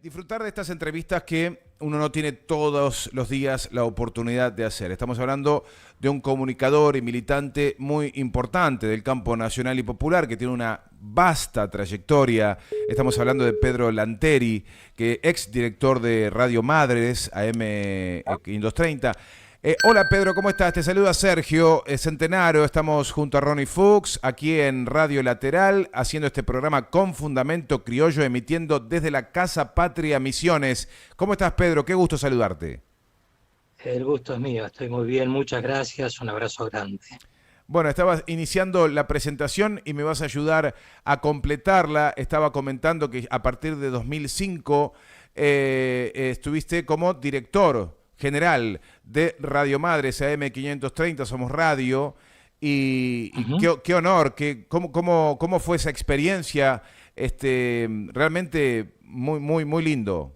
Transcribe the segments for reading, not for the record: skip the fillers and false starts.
Disfrutar de estas entrevistas que uno no tiene todos los días la oportunidad de hacer. Estamos hablando de un comunicador y militante muy importante del campo nacional y popular que tiene una vasta trayectoria. Estamos hablando de Pedro Lanteri, que ex director de Radio Madres, AM 530. Hola Pedro, ¿cómo estás? Te saluda Sergio Centenaro. Estamos junto a Ronnie Fuchs aquí en Radio Lateral haciendo este programa con Fundamento Criollo, emitiendo desde la Casa Patria Misiones. ¿Cómo estás, Pedro? Qué gusto saludarte. El gusto es mío, estoy muy bien, muchas gracias, un abrazo grande. Bueno, estabas iniciando la presentación y me vas a ayudar a completarla. Estaba comentando que a partir de 2005 estuviste como director general de Radio Madres AM 530, Somos Radio, y Ujú. qué honor, cómo fue esa experiencia, realmente muy lindo.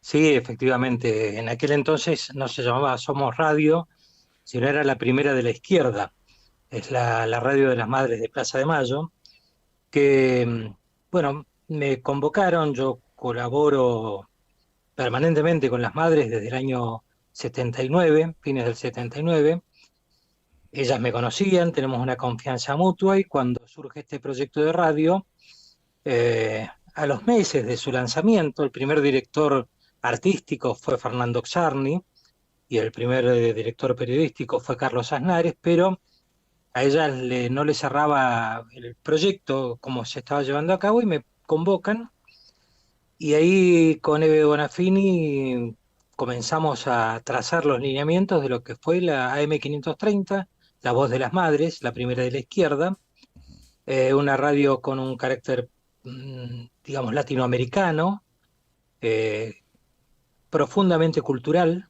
Sí, efectivamente, en aquel entonces no se llamaba Somos Radio, sino era la primera de la izquierda, es la radio de las Madres de Plaza de Mayo, que, bueno, me convocaron, yo colaboro permanentemente con las Madres desde el año 79, fines del 79. Ellas me conocían, tenemos una confianza mutua y cuando surge este proyecto de radio, a los meses de su lanzamiento, el primer director artístico fue Fernando Xarni y el primer director periodístico fue Carlos Aznares, pero a ellas no le cerraba el proyecto como se estaba llevando a cabo y me convocan y ahí con Eve Bonafini comenzamos a trazar los lineamientos de lo que fue la AM 530, La Voz de las Madres, la primera de la izquierda, una radio con un carácter, digamos, latinoamericano, eh, profundamente cultural,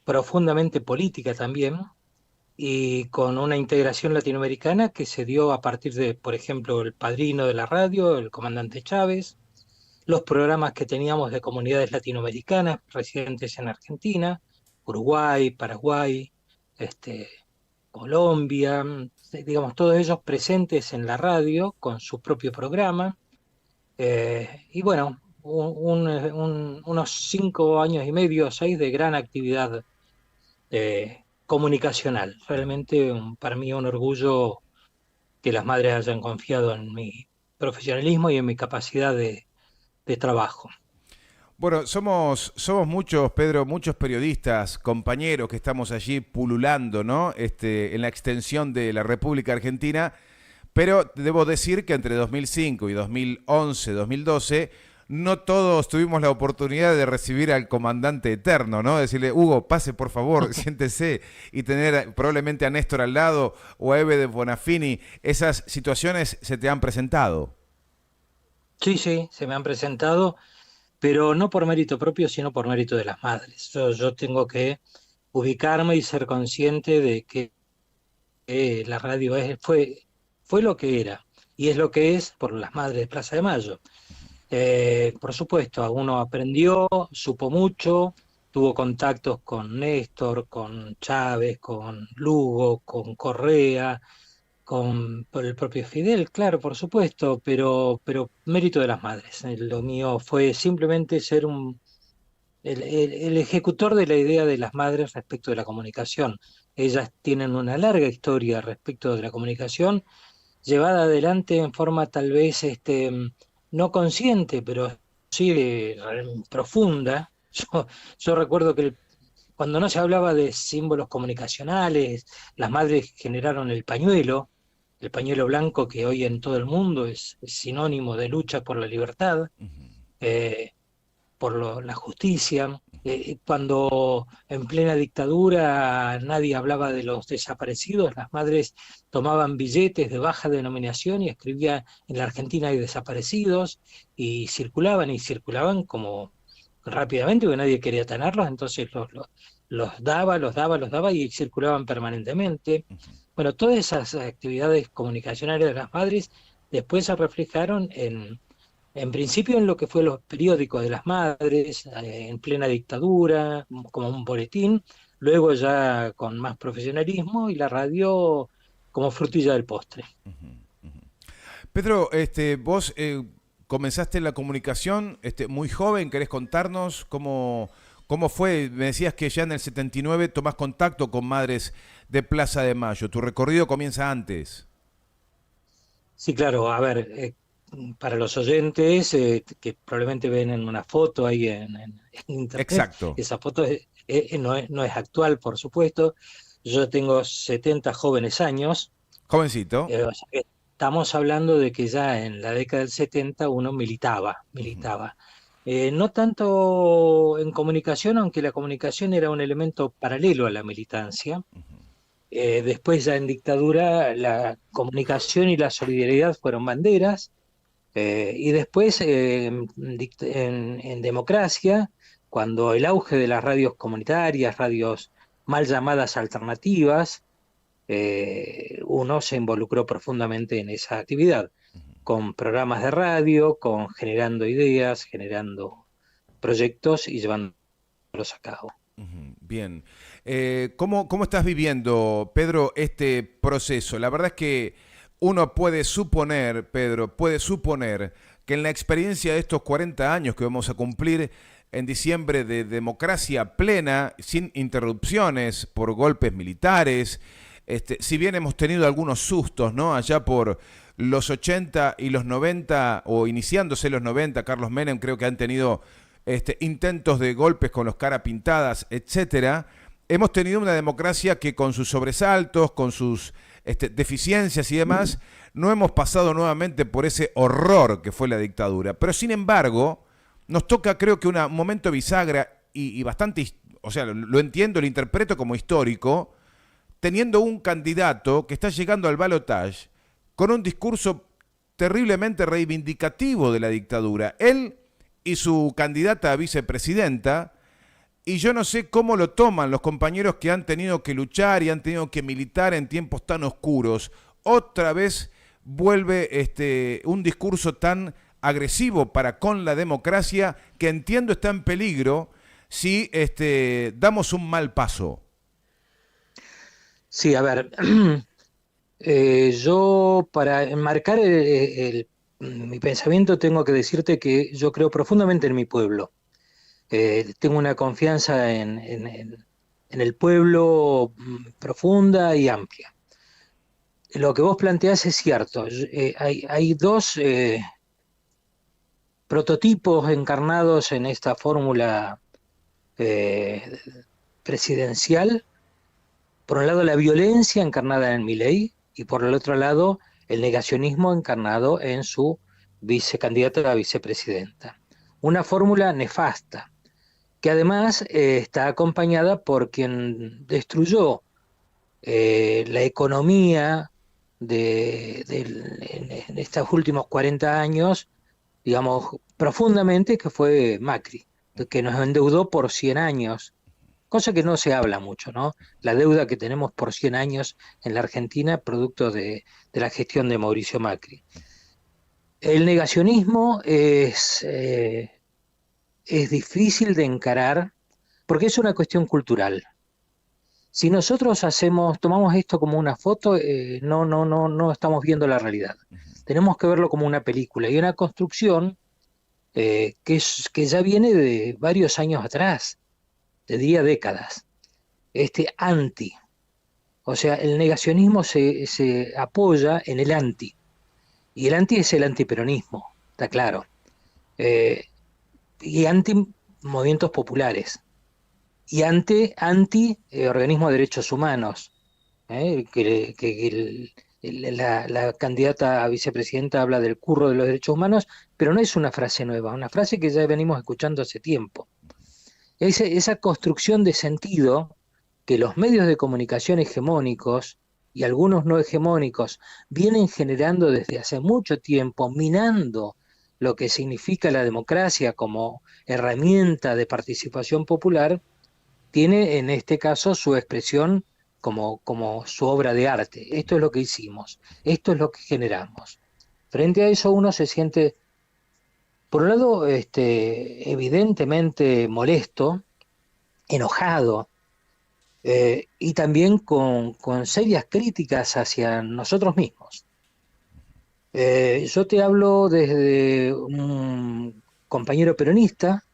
profundamente política también, y con una integración latinoamericana que se dio a partir de, por ejemplo, el padrino de la radio, el comandante Chávez, los programas que teníamos de comunidades latinoamericanas residentes en Argentina, Uruguay, Paraguay, este, Colombia, digamos, todos ellos presentes en la radio con su propio programa. Y bueno, unos 5 años y medio, 6 de gran actividad comunicacional. Realmente para mí un orgullo que las madres hayan confiado en mi profesionalismo y en mi capacidad de trabajo. Bueno, somos muchos, Pedro, muchos periodistas, compañeros que estamos allí pululando, ¿no? En la extensión de la República Argentina, pero debo decir que entre 2005 y 2011, 2012, no todos tuvimos la oportunidad de recibir al comandante eterno, ¿no? Decirle, Hugo, pase por favor, siéntese, y tener probablemente a Néstor al lado o a Eve de Bonafini. Esas situaciones se te han presentado. Sí, sí, se me han presentado, pero no por mérito propio, sino por mérito de las madres. Yo tengo que ubicarme y ser consciente de que la radio fue lo que era y es lo que es por las madres de Plaza de Mayo. Por supuesto, uno aprendió, supo mucho, tuvo contactos con Néstor, con Chávez, con Lugo, con Correa, por el propio Fidel, claro, por supuesto, pero mérito de las madres. Lo mío fue simplemente ser el ejecutor de la idea de las madres respecto de la comunicación. Ellas tienen una larga historia respecto de la comunicación, llevada adelante en forma tal vez no consciente, pero sí profunda. Yo recuerdo que cuando no se hablaba de símbolos comunicacionales, las madres generaron el pañuelo blanco que hoy en todo el mundo es sinónimo de lucha por la libertad. eh, la justicia. Cuando en plena dictadura nadie hablaba de los desaparecidos, las madres tomaban billetes de baja denominación y escribían en la Argentina hay desaparecidos y circulaban como rápidamente porque nadie quería tenerlos, entonces los daba y circulaban permanentemente. Bueno, todas esas actividades comunicacionales de las madres después se reflejaron en principio en lo que fue los periódicos de las madres, en plena dictadura, como un boletín, luego ya con más profesionalismo y la radio como frutilla del postre. Pedro, vos comenzaste la comunicación muy joven. ¿Querés contarnos cómo fue? Me decías que ya en el 79 tomás contacto con Madres de Plaza de Mayo. Tu recorrido comienza antes. Sí, claro, a ver, para los oyentes que probablemente ven en una foto ahí en internet, Exacto. esa foto no es actual, por supuesto. Yo tengo 70 jóvenes años, Jovencito. o sea que estamos hablando de que ya en la década del 70 uno Ujú, militaba. No tanto en comunicación, aunque la comunicación era un elemento paralelo a la militancia. ujú. Después ya en dictadura la comunicación y la solidaridad fueron banderas, y después en democracia, cuando el auge de las radios comunitarias, radios mal llamadas alternativas, uno se involucró profundamente en esa actividad, con programas de radio, con generando ideas, generando proyectos y llevándolos a cabo. Ujú, bien. ¿Cómo estás viviendo, Pedro, este proceso? La verdad es que uno puede suponer, Pedro, puede suponer que en la experiencia de estos 40 años que vamos a cumplir en diciembre de democracia plena, sin interrupciones por golpes militares, si bien hemos tenido algunos sustos, ¿no? Allá por los 80 y los 90, o iniciándose los 90, Carlos Menem creo que han tenido intentos de golpes con los cara pintadas, etcétera. Hemos tenido una democracia que con sus sobresaltos, con sus deficiencias y demás, no hemos pasado nuevamente por ese horror que fue la dictadura. Pero sin embargo, nos toca creo que un momento bisagra y bastante, o sea, lo entiendo, lo interpreto como histórico, teniendo un candidato que está llegando al balotaje con un discurso terriblemente reivindicativo de la dictadura. Él y su candidata a vicepresidenta, y yo no sé cómo lo toman los compañeros que han tenido que luchar y han tenido que militar en tiempos tan oscuros. Otra vez vuelve un discurso tan agresivo para con la democracia que entiendo está en peligro si damos un mal paso. Sí, a ver, yo para enmarcar mi pensamiento tengo que decirte que yo creo profundamente en mi pueblo. Tengo una confianza en el pueblo profunda y amplia. Lo que vos planteás es cierto. Hay dos prototipos encarnados en esta fórmula eh, presidencial. Por un lado, la violencia encarnada en Milei y por el otro lado, el negacionismo encarnado en su vicecandidata a la vicepresidenta. Una fórmula nefasta, que además está acompañada por quien destruyó la economía en estos últimos 40 años, digamos, profundamente, que fue Macri, que nos endeudó por 100 años, cosa que no se habla mucho, ¿no? La deuda que tenemos por 100 años en la Argentina, producto de la gestión de Mauricio Macri. El negacionismo es difícil de encarar porque es una cuestión cultural. Si nosotros tomamos esto como una foto, no estamos viendo la realidad. Tenemos que verlo como una película y una construcción que ya viene de varios años atrás, te diría décadas. Este anti, o sea, el negacionismo se apoya en el anti, y el anti es el antiperonismo, está claro, eh, y anti movimientos populares, y anti organismos de derechos humanos, que la candidata a vicepresidenta habla del curro de los derechos humanos, pero no es una frase nueva, una frase que ya venimos escuchando hace tiempo. Esa construcción de sentido que los medios de comunicación hegemónicos y algunos no hegemónicos vienen generando desde hace mucho tiempo, minando lo que significa la democracia como herramienta de participación popular, tiene en este caso su expresión como su obra de arte. Esto es lo que hicimos, esto es lo que generamos. Frente a eso uno se siente, por un lado, evidentemente molesto, enojado, y también con serias críticas hacia nosotros mismos. Yo te hablo desde un compañero peronista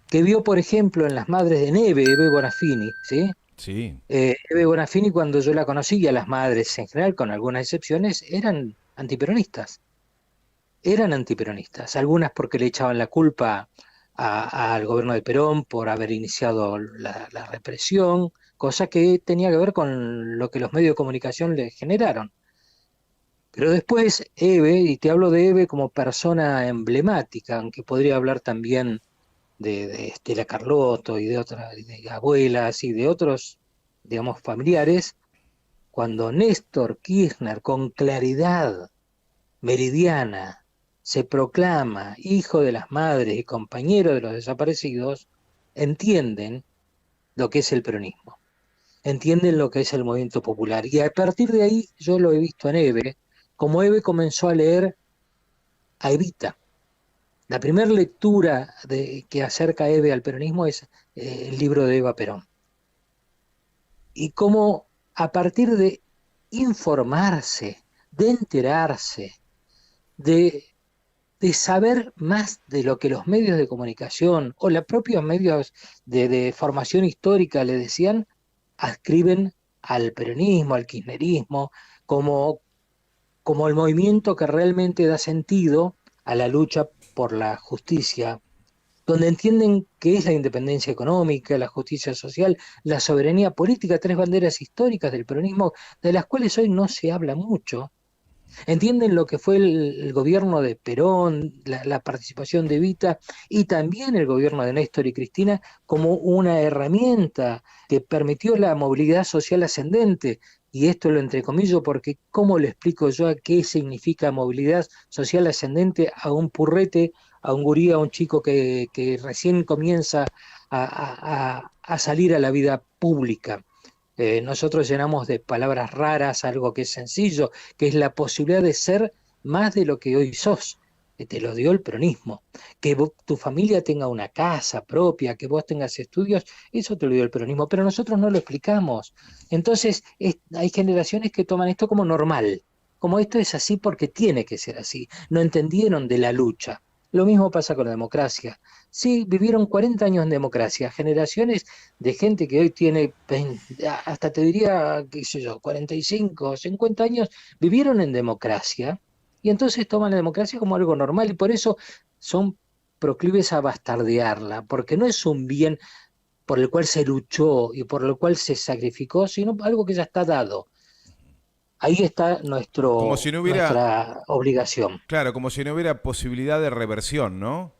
que vio, por ejemplo, en las madres de Neve, Eve Bonafini, ¿sí? Sí, Eve Bonafini, cuando yo la conocí, y a las madres en general, con algunas excepciones, eran antiperonistas, algunas porque le echaban la culpa al gobierno de Perón por haber iniciado la represión, cosa que tenía que ver con lo que los medios de comunicación le generaron. Pero después Eve, y te hablo de Eve como persona emblemática, aunque podría hablar también de Estela Carlotto y de otras, de abuelas y de otros, digamos, familiares, cuando Néstor Kirchner con claridad meridiana se proclama hijo de las madres y compañero de los desaparecidos, entienden lo que es el peronismo, entienden lo que es el movimiento popular. Y a partir de ahí yo lo he visto en Eve, como Eve comenzó a leer a Evita. La primera lectura que acerca a Eve al peronismo es el libro de Eva Perón. Y cómo a partir de informarse, de enterarse, de saber más de lo que los medios de comunicación o los propios medios de formación histórica le decían, adscriben al peronismo, al kirchnerismo, como, como el movimiento que realmente da sentido a la lucha por la justicia, donde entienden que es la independencia económica, la justicia social, la soberanía política, tres banderas históricas del peronismo, de las cuales hoy no se habla mucho. Entienden lo que fue el gobierno de Perón, la participación de Evita y también el gobierno de Néstor y Cristina como una herramienta que permitió la movilidad social ascendente. Y esto lo entrecomillo porque ¿cómo le explico yo a qué significa movilidad social ascendente a un purrete, a un gurí, a un chico que recién comienza a salir a la vida pública? Nosotros llenamos de palabras raras algo que es sencillo, que es la posibilidad de ser más de lo que hoy sos. Que te lo dio el peronismo. Que tu familia tenga una casa propia, que vos tengas estudios, eso te lo dio el peronismo, pero nosotros no lo explicamos. Entonces, hay generaciones que toman esto como normal, como esto es así porque tiene que ser así. No entendieron de la lucha. Lo mismo pasa con la democracia. Sí, vivieron 40 años en democracia, generaciones de gente que hoy tiene, hasta te diría, qué sé yo, 45, 50 años, vivieron en democracia y entonces toman la democracia como algo normal y por eso son proclives a bastardearla, porque no es un bien por el cual se luchó y por el cual se sacrificó, sino algo que ya está dado. Ahí está como si no hubiera, nuestra obligación. claro, como si no hubiera posibilidad de reversión, ¿no?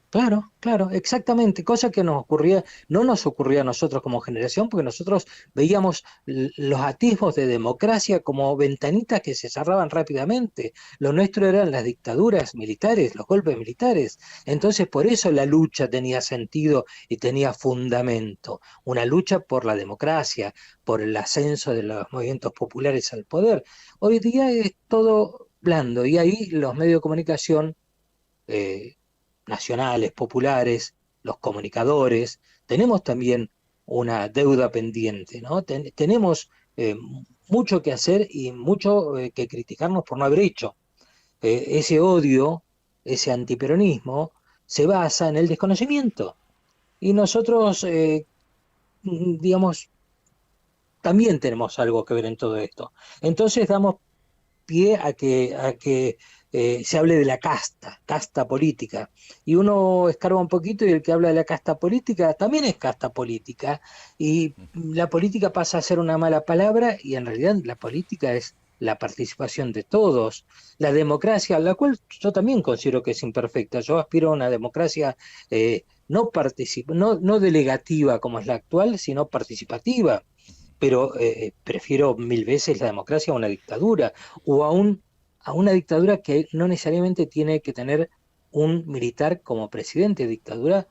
Claro, claro, exactamente, cosa que nos ocurría, no nos ocurría a nosotros como generación, porque nosotros veíamos los atisbos de democracia como ventanitas que se cerraban rápidamente. Lo nuestro eran las dictaduras militares, los golpes militares. Entonces, por eso la lucha tenía sentido y tenía fundamento. Una lucha por la democracia, por el ascenso de los movimientos populares al poder. Hoy día es todo blando y ahí los medios de comunicación eh, nacionales, populares, los comunicadores, tenemos también una deuda pendiente, ¿no? Tenemos mucho que hacer y mucho que criticarnos por no haber hecho. Ese odio, ese antiperonismo, se basa en el desconocimiento. Y nosotros, digamos, también tenemos algo que ver en todo esto. Entonces damos pie a que se hable de la casta, casta política. Y uno escarba un poquito y el que habla de la casta política también es casta política. Y la política pasa a ser una mala palabra y en realidad la política es la participación de todos. La democracia, la cual yo también considero que es imperfecta. Yo aspiro a una democracia no delegativa como es la actual, sino participativa, pero prefiero mil veces la democracia a una dictadura o a una dictadura que no necesariamente tiene que tener un militar como presidente. Dictadura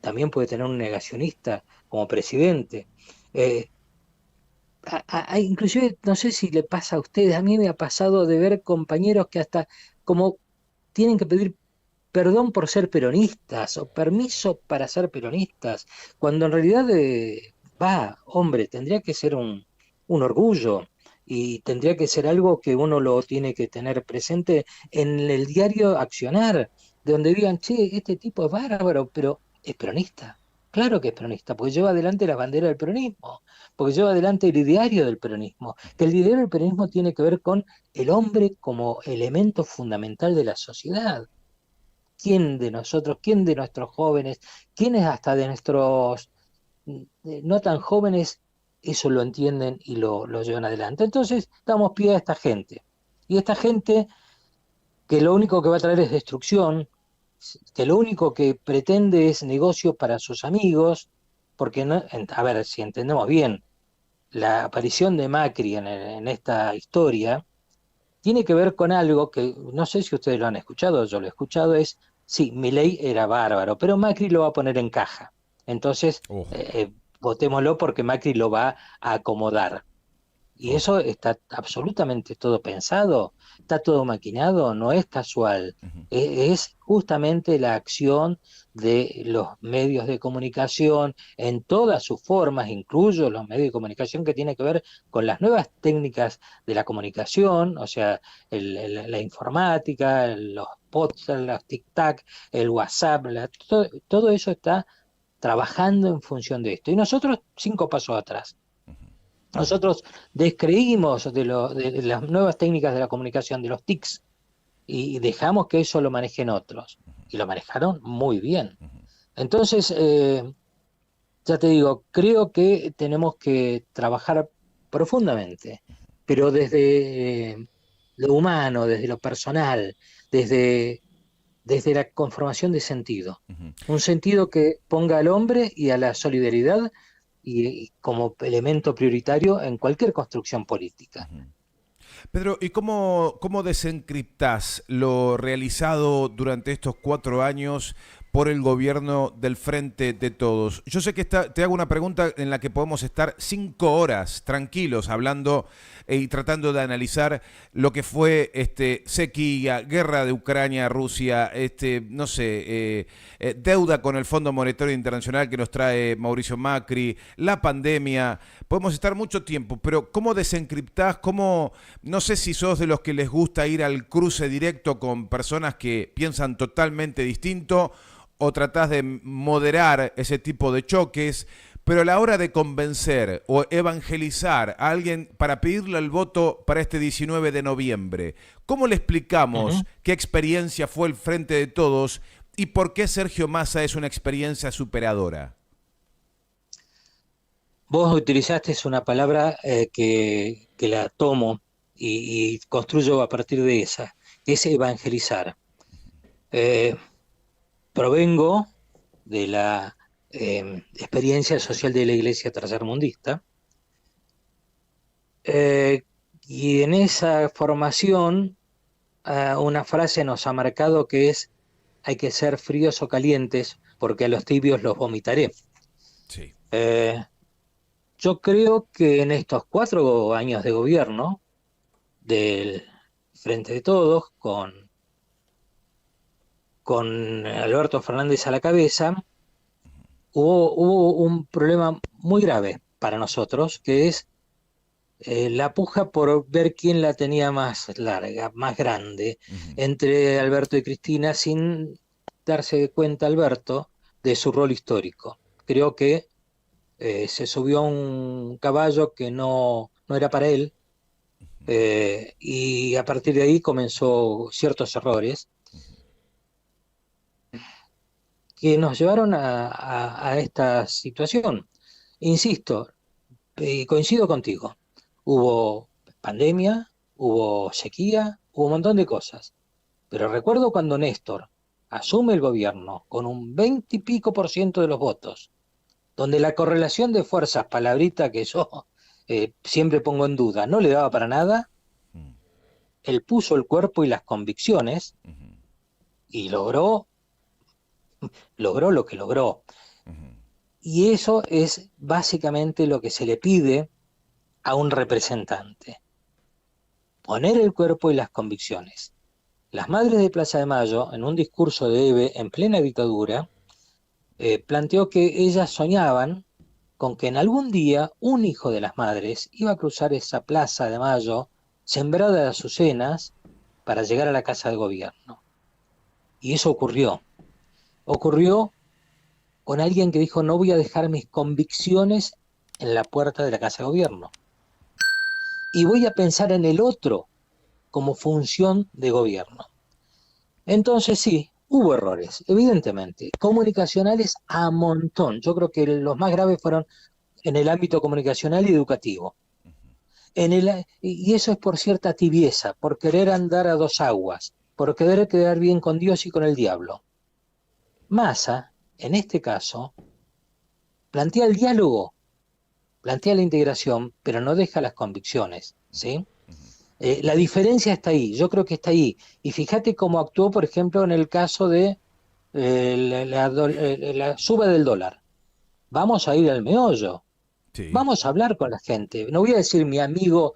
también puede tener un negacionista como presidente. Eh, Inclusive, no sé si le pasa a ustedes, a mí me ha pasado de ver compañeros que hasta como tienen que pedir perdón por ser peronistas o permiso para ser peronistas, cuando en realidad, hombre, tendría que ser un orgullo. y tendría que ser algo que uno lo tiene que tener presente en el diario accionar, de donde digan, che, este tipo es bárbaro, pero es peronista. Claro que es peronista, porque lleva adelante la bandera del peronismo, porque lleva adelante el ideario del peronismo, que el ideario del peronismo tiene que ver con el hombre como elemento fundamental de la sociedad. ¿Quién de nosotros, quién de nuestros jóvenes, quiénes hasta de nuestros no tan jóvenes eso lo entienden y lo llevan adelante? Entonces damos pie a esta gente. Y esta gente que lo único que va a traer es destrucción, que lo único que pretende es negocio para sus amigos, porque, no, a ver, si entendemos bien, la aparición de Macri en esta historia tiene que ver con algo que no sé si ustedes lo han escuchado, yo lo he escuchado, es, sí, Milei era bárbaro, pero Macri lo va a poner en caja. Entonces, Ojo, votémoslo porque Macri lo va a acomodar. Y ojo. eso está absolutamente todo pensado, está todo maquinado, no es casual. Ujú. Es justamente la acción de los medios de comunicación en todas sus formas, incluyo los medios de comunicación que tiene que ver con las nuevas técnicas de la comunicación, o sea, la informática, los podcasts, los tic-tac, el WhatsApp, todo eso está trabajando en función de esto. Y nosotros 5 pasos atrás. Nosotros descreímos de las nuevas técnicas de la comunicación, de los TICs, y dejamos que eso lo manejen otros. Y lo manejaron muy bien. Entonces, ya te digo, creo que tenemos que trabajar profundamente, pero desde lo humano, desde lo personal, desde, desde la conformación de sentido. Ujú. Un sentido que ponga al hombre y a la solidaridad y como elemento prioritario en cualquier construcción política. Pedro, ¿y cómo desencriptás lo realizado durante estos 4 años por el gobierno del Frente de Todos? Yo sé que te hago una pregunta en la que podemos estar 5 horas tranquilos hablando y tratando de analizar lo que fue sequía, guerra de Ucrania, Rusia, no sé, deuda con el Fondo Monetario Internacional que nos trae Mauricio Macri, la pandemia. Podemos estar mucho tiempo, pero ¿cómo desencriptás? ¿Cómo, no sé si sos de los que les gusta ir al cruce directo con personas que piensan totalmente distinto o tratás de moderar ese tipo de choques, pero a la hora de convencer o evangelizar a alguien para pedirle el voto para este 19 de noviembre, ¿cómo le explicamos Ujú. qué experiencia fue el Frente de Todos y por qué Sergio Massa es una experiencia superadora? Vos utilizaste una palabra que la tomo y construyo a partir de esa, que es evangelizar. Eh, Provengo de la experiencia social de la Iglesia tercermundista, eh, y en esa formación una frase nos ha marcado que es: hay que ser fríos o calientes porque a los tibios los vomitaré. Sí. Eh, yo creo que en estos 4 años de gobierno del Frente de Todos, con Alberto Fernández a la cabeza, hubo un problema muy grave para nosotros, que es la puja por ver quién la tenía más larga, más grande, Ujú. entre Alberto y Cristina, sin darse cuenta Alberto de su rol histórico. Creo que se subió a un caballo que no era para él, y a partir de ahí comenzó ciertos errores que nos llevaron a esta situación. Insisto, coincido contigo, hubo pandemia, hubo sequía, hubo un montón de cosas, pero recuerdo cuando Néstor asume el gobierno con un 20 y pico % de los votos, donde la correlación de fuerzas, palabrita que yo siempre pongo en duda, no le daba para nada. Él puso el cuerpo y las convicciones y logró lo que logró. Y eso es básicamente lo que se le pide a un representante: poner el cuerpo y las convicciones. Las madres de Plaza de Mayo, en un discurso de Eve en plena dictadura, planteó que ellas soñaban con que en algún día un hijo de las madres iba a cruzar esa plaza de Mayo sembrada de azucenas para llegar a la casa de gobierno. Y eso ocurrió. Ocurrió con alguien que dijo, no voy a dejar mis convicciones en la puerta de la casa de gobierno. Y voy a pensar en el otro como función de gobierno. Entonces sí, hubo errores, evidentemente, comunicacionales a montón. Yo creo que los más graves fueron en el ámbito comunicacional y educativo. Y eso es por cierta tibieza, por querer andar a dos aguas, por querer quedar bien con Dios y con el diablo. Massa, en este caso, plantea el diálogo, plantea la integración, pero no deja las convicciones, ¿sí? La diferencia está ahí, yo creo que está ahí. Y fíjate cómo actuó, por ejemplo, en el caso de la suba del dólar. Vamos a ir al meollo, Sí. vamos a hablar con la gente. No voy a decir mi amigo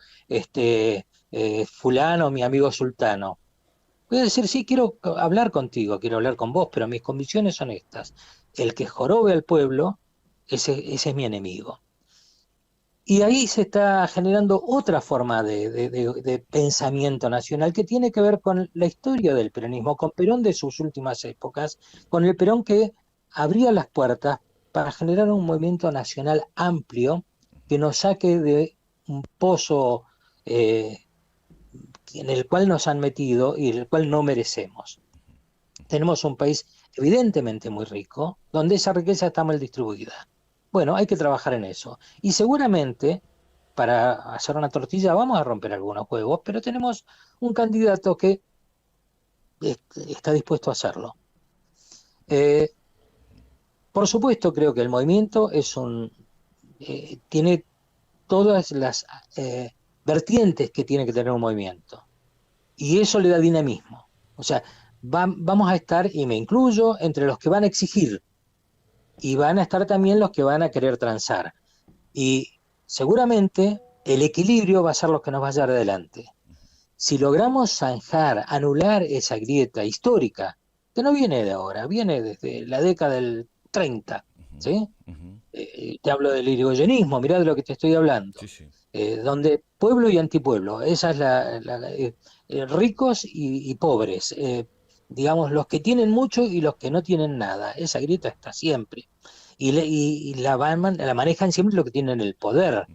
fulano, mi amigo sultano. Voy a decir, sí, quiero hablar contigo, quiero hablar con vos, pero mis convicciones son estas. El que jorobe al pueblo, ese es mi enemigo. Y ahí se está generando otra forma de pensamiento nacional que tiene que ver con la historia del peronismo, con Perón de sus últimas épocas, con el Perón que abría las puertas para generar un movimiento nacional amplio que nos saque de un pozo en el cual nos han metido y el cual no merecemos. Tenemos un país evidentemente muy rico, donde esa riqueza está mal distribuida. Bueno, hay que trabajar en eso. Y seguramente, para hacer una tortilla, vamos a romper algunos huevos, pero tenemos un candidato que está dispuesto a hacerlo. Eh, por supuesto, creo que el movimiento tiene todas las vertientes que tiene que tener un movimiento. Y eso le da dinamismo. O sea, vamos a estar, y me incluyo, entre los que van a exigir, y van a estar también los que van a querer transar. Y seguramente el equilibrio va a ser lo que nos va a llevar adelante. Si logramos zanjar, anular esa grieta histórica, que no viene de ahora, viene desde la década del 30, ¿sí? Te hablo del irigoyenismo, mirá de lo que te estoy hablando. Sí, sí. Donde pueblo y antipueblo, esa es ricos y pobres, digamos, los que tienen mucho y los que no tienen nada, esa grieta está siempre. Y la manejan siempre los que tienen el poder.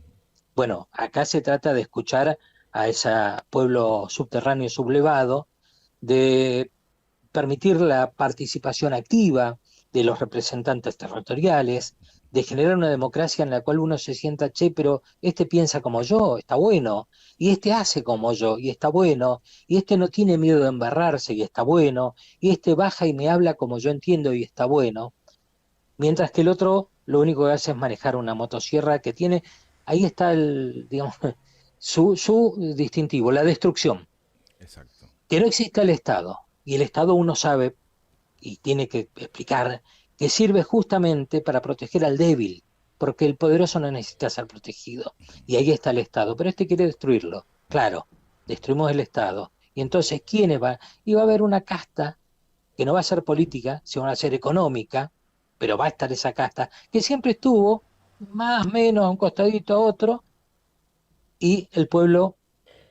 Bueno, acá se trata de escuchar a ese pueblo subterráneo sublevado, de permitir la participación activa de los representantes territoriales, de generar una democracia en la cual uno se sienta, che, pero este piensa como yo, está bueno, y este hace como yo, y está bueno, y este no tiene miedo de embarrarse, y está bueno, y este baja y me habla como yo entiendo, y está bueno, mientras que el otro lo único que hace es manejar una motosierra que tiene, ahí está digamos, su distintivo, la destrucción, Exacto. que no exista el Estado, y el Estado uno sabe y tiene que explicar que sirve justamente para proteger al débil, porque el poderoso no necesita ser protegido. Y ahí está el Estado, pero este quiere destruirlo. Claro, destruimos el Estado. Y entonces, ¿quiénes van? Y va a haber una casta que no va a ser política, sino va a ser económica, pero va a estar esa casta, que siempre estuvo, más o menos, a un costadito a otro, y el pueblo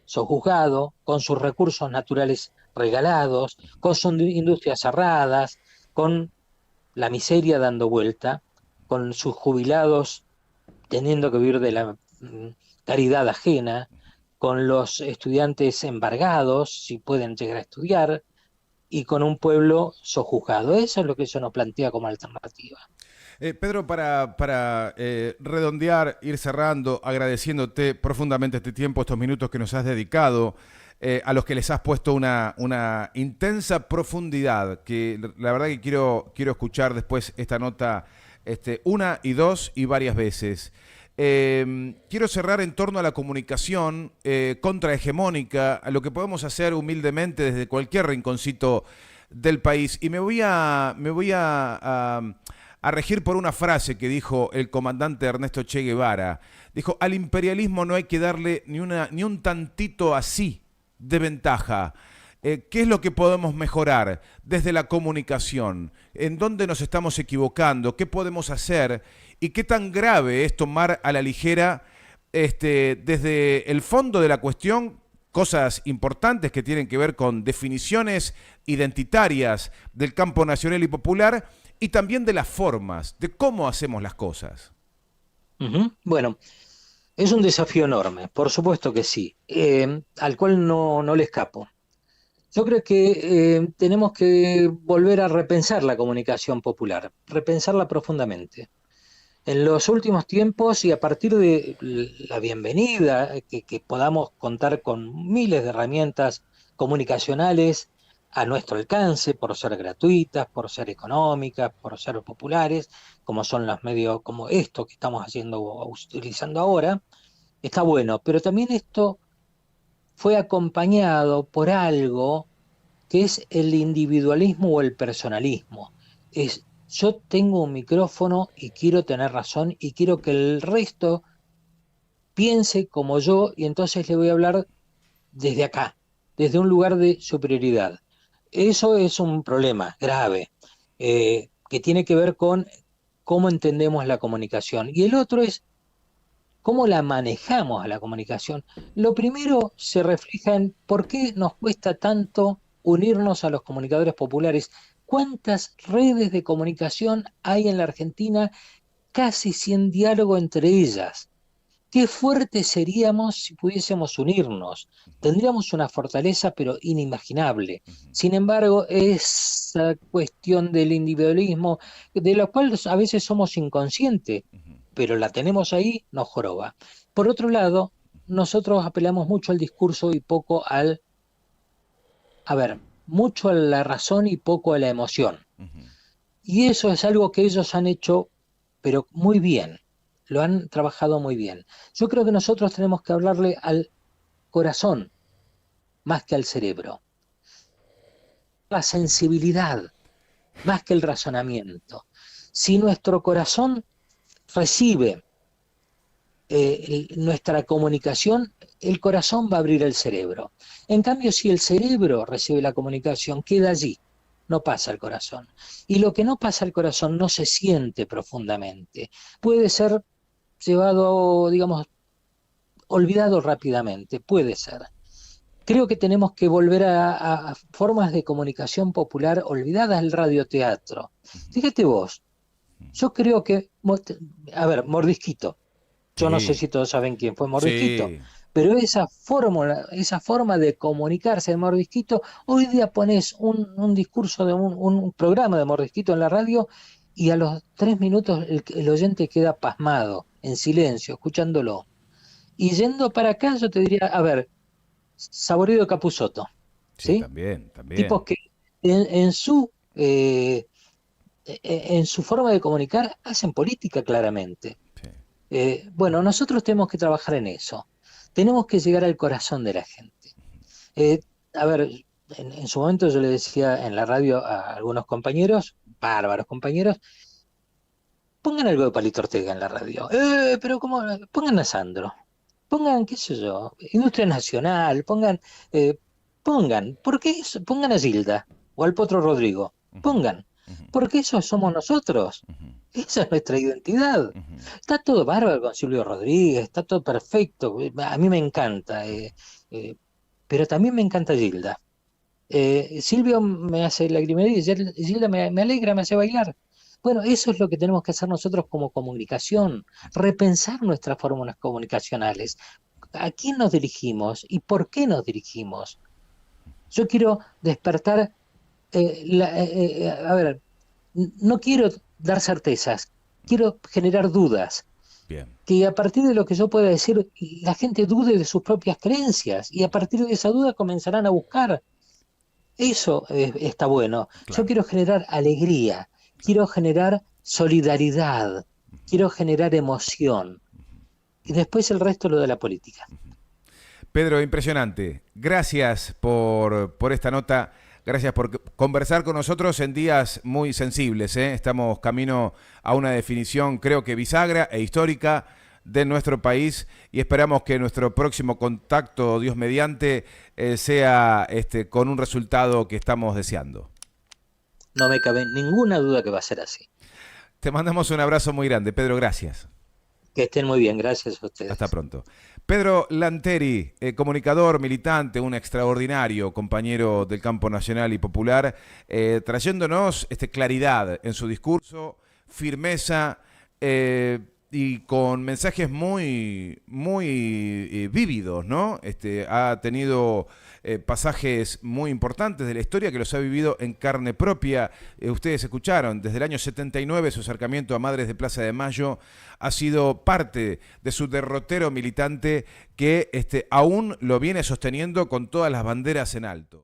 sojuzgado, con sus recursos naturales regalados, con sus industrias cerradas, con la miseria dando vuelta, con sus jubilados teniendo que vivir de la caridad ajena, con los estudiantes embargados, si pueden llegar a estudiar, y con un pueblo sojuzgado. Eso es lo que se nos plantea como alternativa. Pedro, para redondear, ir cerrando, agradeciéndote profundamente este tiempo, estos minutos que nos has dedicado, a los que les has puesto una intensa profundidad, que la verdad que quiero escuchar después esta nota una y dos y varias veces. Quiero cerrar en torno a la comunicación contrahegemónica, a lo que podemos hacer humildemente desde cualquier rinconcito del país. Y me voy a regir por una frase que dijo el comandante Ernesto Che Guevara. Dijo, al imperialismo no hay que darle ni un tantito así de ventaja. ¿Qué es lo que podemos mejorar desde la comunicación? ¿En dónde nos estamos equivocando? ¿Qué podemos hacer? ¿Y qué tan grave es tomar a la ligera desde el fondo de la cuestión cosas importantes que tienen que ver con definiciones identitarias del campo nacional y popular y también de las formas, de cómo hacemos las cosas? Bueno, es un desafío enorme, por supuesto que sí, al cual no le escapo. Yo creo que tenemos que volver a repensar la comunicación popular, repensarla profundamente. En los últimos tiempos y a partir de la bienvenida, que podamos contar con miles de herramientas comunicacionales a nuestro alcance, por ser gratuitas, por ser económicas, por ser populares, como son los medios como esto que estamos utilizando ahora, está bueno, pero también esto fue acompañado por algo que es el individualismo o el personalismo. Es yo tengo un micrófono y quiero tener razón y quiero que el resto piense como yo y entonces le voy a hablar desde acá, desde un lugar de superioridad. Eso es un problema grave que tiene que ver con cómo entendemos la comunicación. Y el otro es cómo la manejamos a la comunicación. Lo primero se refleja en por qué nos cuesta tanto unirnos a los comunicadores populares. ¿Cuántas redes de comunicación hay en la Argentina casi sin diálogo entre ellas? Qué fuertes seríamos si pudiésemos unirnos. Tendríamos una fortaleza, pero inimaginable. Sin embargo, esa cuestión del individualismo, de la cual a veces somos inconscientes, pero la tenemos ahí, nos joroba. Por otro lado, nosotros apelamos mucho al discurso y poco mucho a la razón y poco a la emoción. Y eso es algo que ellos han hecho, pero muy bien. Lo han trabajado muy bien. Yo creo que nosotros tenemos que hablarle al corazón más que al cerebro, la sensibilidad más que el razonamiento. Si nuestro corazón recibe nuestra comunicación, el corazón va a abrir el cerebro. En cambio, si el cerebro recibe la comunicación, queda allí, no pasa al corazón. Y lo que no pasa al corazón no se siente profundamente. Puede ser llevado, digamos, olvidado rápidamente, puede ser. Creo que tenemos que volver a formas de comunicación popular olvidadas del radioteatro. Fíjate vos, yo creo que, Mordisquito, yo no sé Sí, si todos saben quién fue Mordisquito, sí. pero esa forma de comunicarse de Mordisquito, hoy día pones un discurso de un programa de Mordisquito en la radio y a los 3 minutos el oyente queda pasmado, en silencio, escuchándolo. Y yendo para acá, yo te diría, Saborido Capusotto, Sí, ¿sí? también, Tipos también. que en, en su, eh, en su forma de comunicar hacen política claramente. Sí. Bueno, nosotros tenemos que trabajar en eso. Tenemos que llegar al corazón de la gente. Eh, a ver, en su momento yo le decía en la radio a algunos compañeros, bárbaros compañeros, pongan algo de Palito Ortega en la radio. Pero ¿cómo? Pongan a Sandro. Pongan, qué sé yo, Industria Nacional, eh, ¿por qué pongan a Gilda o al Potro Rodrigo? Ujú, Pongan, ujú, porque esos somos nosotros. ujú, Esa es nuestra identidad. ujú. Está todo bárbaro con Silvio Rodríguez, está todo perfecto. A mí me encanta, eh, pero también me encanta Gilda. Silvio me hace lagrimear y Gilda me alegra, me hace bailar. Bueno, eso es lo que tenemos que hacer nosotros como comunicación, repensar nuestras fórmulas comunicacionales. ¿A quién nos dirigimos y por qué nos dirigimos? Yo quiero despertar, no quiero dar certezas, quiero generar dudas, Bien. que a partir de lo que yo pueda decir, la gente dude de sus propias creencias y a partir de esa duda comenzarán a buscar. Eso está bueno. Yo Claro, quiero generar alegría, claro. quiero generar solidaridad, quiero generar emoción. Y después el resto lo de la política. Pedro, impresionante. Gracias por esta nota. Gracias por conversar con nosotros en días muy sensibles, ¿eh? Estamos camino a una definición, creo que bisagra e histórica de nuestro país y esperamos que nuestro próximo contacto, Dios mediante, sea con un resultado que estamos deseando. No me cabe ninguna duda que va a ser así. Te mandamos un abrazo muy grande, Pedro, gracias. Que estén muy bien, gracias a Hasta ustedes. pronto. Pedro Lanteri, comunicador, militante, un extraordinario compañero del campo nacional y popular, trayéndonos claridad en su discurso, firmeza y con mensajes muy vívidos, ¿no? Ha tenido pasajes muy importantes de la historia que los ha vivido en carne propia. Ustedes escucharon, desde el año 79 su acercamiento a Madres de Plaza de Mayo ha sido parte de su derrotero militante que aún lo viene sosteniendo con todas las banderas en alto.